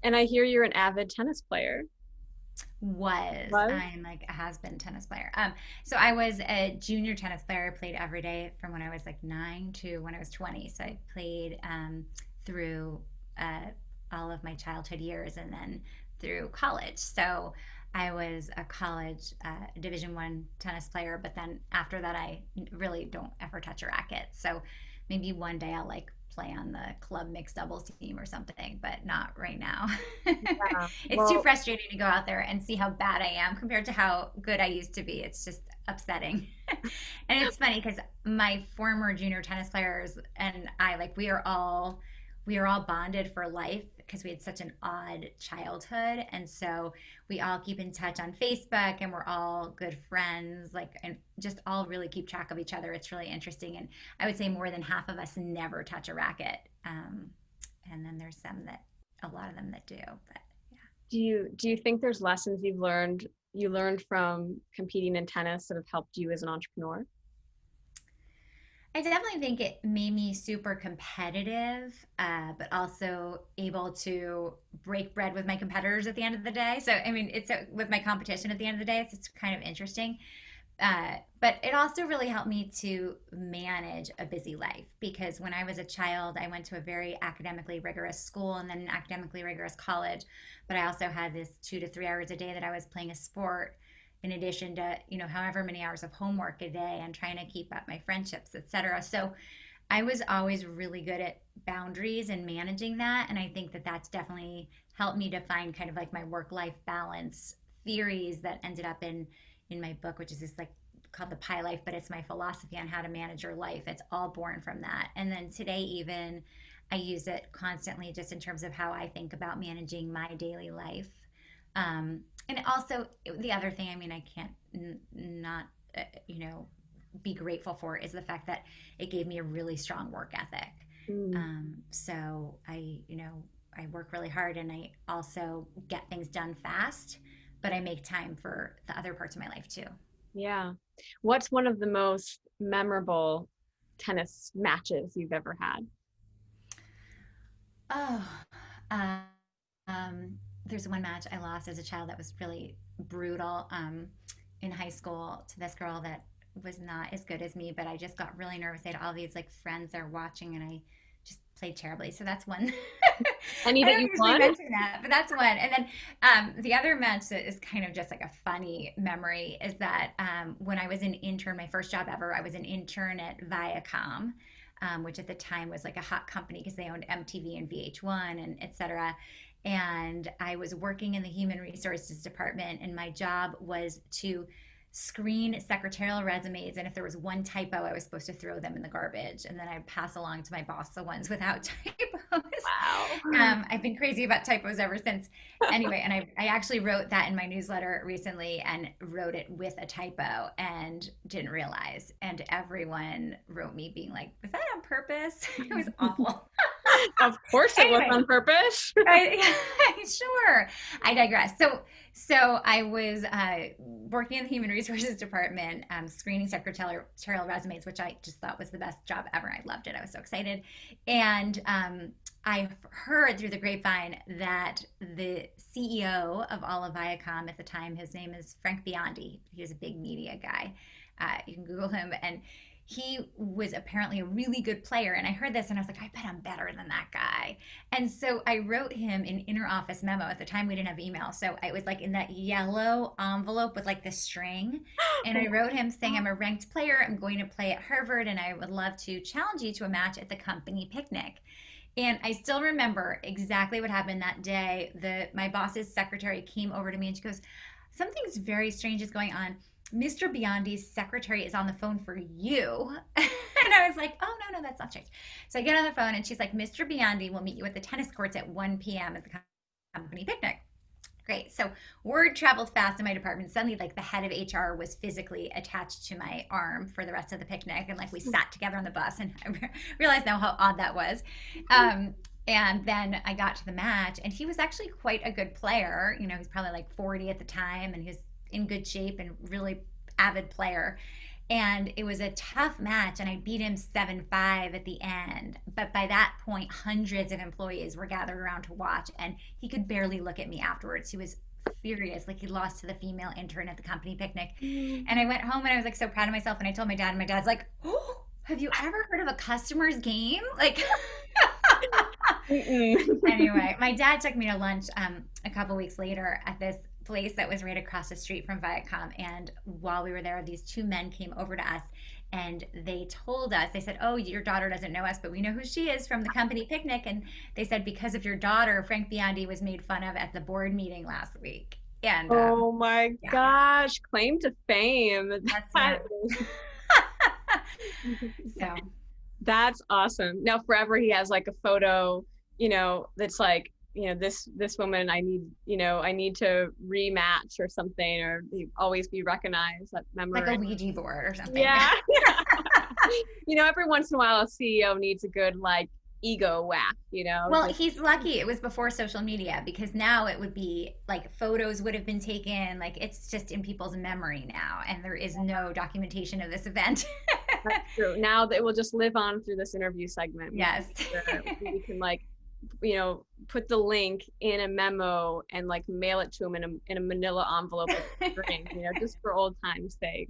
And I hear you're an avid tennis player. Was? I'm like a has-been tennis player. So I was a junior tennis player. I played every day from when I was like 9 to when I was 20. So I played through uh, all of my childhood years and then through college. So I was a college Division 1 tennis player, but then after that, I really don't ever touch a racket. So maybe one day I'll like play on the club mixed doubles team or something, but not right now. Yeah. It's too Well, frustrating to go out there and see how bad I am compared to how good I used to be. It's just upsetting. And it's funny because my former junior tennis players and I, like, we are all bonded for life because we had such an odd childhood. And so we all keep in touch on Facebook and we're all good friends, like, and just all really keep track of each other. It's really interesting. And I would say more than half of us never touch a racket. And then there's a lot of them that do. But yeah. do you think there's lessons you learned from competing in tennis that have helped you as an entrepreneur? I definitely think it made me super competitive, but also able to break bread with my competitors at the end of the day. So, I mean, with my competition at the end of the day, it's kind of interesting. But it also really helped me to manage a busy life because when I was a child, I went to a very academically rigorous school and then an academically rigorous college. But I also had this 2 to 3 hours a day that I was playing a sport in addition to, however many hours of homework a day and trying to keep up my friendships, etc. So I was always really good at boundaries and managing that. And I think that that's definitely helped me to find kind of like my work life balance theories that ended up in my book, which is this like called the pie life, but it's my philosophy on how to manage your life. It's all born from that. And then today, even I use it constantly just in terms of how I think about managing my daily life. And also, the other thing, I mean, I can't not, you know, be grateful for is the fact that it gave me a really strong work ethic. Mm, So I work really hard and I also get things done fast, but I make time for the other parts of my life too. yeah. What's one of the most memorable tennis matches you've ever had? Oh, uh, there's one match I lost as a child that was really brutal in high school to this girl that was not as good as me, but I just got really nervous. I had all these like friends that are watching and I just played terribly. So that's one. Any I that don't you usually won? mention that, but that's one. And then the other match that is kind of just like a funny memory is that when I was an intern, my first job ever, I was an intern at Viacom, which at the time was like a hot company because they owned MTV and VH1 and et cetera. And I was working in the human resources department, and my job was to screen secretarial resumes. And if there was one typo, I was supposed to throw them in the garbage. And then I'd pass along to my boss the ones without typos. Wow. I've been crazy about typos ever since. Anyway, and I actually wrote that in my newsletter recently and wrote it with a typo and didn't realize. And everyone wrote me being like, was that on purpose? It was awful. Of course it was Anyway, on purpose. I, sure. I digress. So I was working in the human resources department, screening secretarial resumes, which I just thought was the best job ever. I loved it. I was so excited. And I heard through the grapevine that the CEO of all of Viacom at the time, his name is Frank Biondi. He was a big media guy. You can Google him. And he was apparently a really good player. And I heard this and I was like, I bet I'm better than that guy. And so I wrote him an inner office memo. At the time, we didn't have email. So it was like in that yellow envelope with like the string. And I wrote him saying, I'm a ranked player. I'm going to play at Harvard and I would love to challenge you to a match at the company picnic. And I still remember exactly what happened that day. My boss's secretary came over to me and she goes, something's very strange is going on. Mr. Biondi's secretary is on the phone for you. And I was like, oh, no, no, that's not strange. So I get on the phone and she's like, Mr. Biondi will meet you at the tennis courts at 1 p.m. at the company picnic. Great. So word traveled fast in my department. Suddenly, like the head of HR was physically attached to my arm for the rest of the picnic. And like we sat together on the bus and I realized now how odd that was. And then I got to the match and he was actually quite a good player. He's probably like 40 at the time and he was in good shape and really avid player. And it was a tough match, and I beat him 7-5 at the end. But by that point, hundreds of employees were gathered around to watch, and he could barely look at me afterwards. He was furious, like he lost to the female intern at the company picnic. And I went home and I was like so proud of myself. And I told my dad, and my dad's like, "Oh, have you ever heard of a customer's game?" Like, anyway, my dad took me to lunch a couple weeks later at this place that was right across the street from Viacom. And while we were there, these two men came over to us and they told us, they said, "Oh, your daughter doesn't know us, but we know who she is from the company picnic." And they said, "Because of your daughter, Frank Biondi was made fun of at the board meeting last week." And Oh my yeah, gosh, claim to fame. that's That yeah. is- So that's awesome. Now forever he has like a photo, that's like, this woman I need to rematch or something, or always be recognized, that like a memory. Ouija board or something. Yeah. Every once in a while a CEO needs a good like ego whack, Well, just he's lucky it was before social media because now it would be like photos would have been taken. Like it's just in people's memory now, and there is no documentation of this event. that's true. Now that it will just live on through this interview segment. Yes. We can like, put the link in a memo and like mail it to him in a manila envelope with a string, just for old time's sake.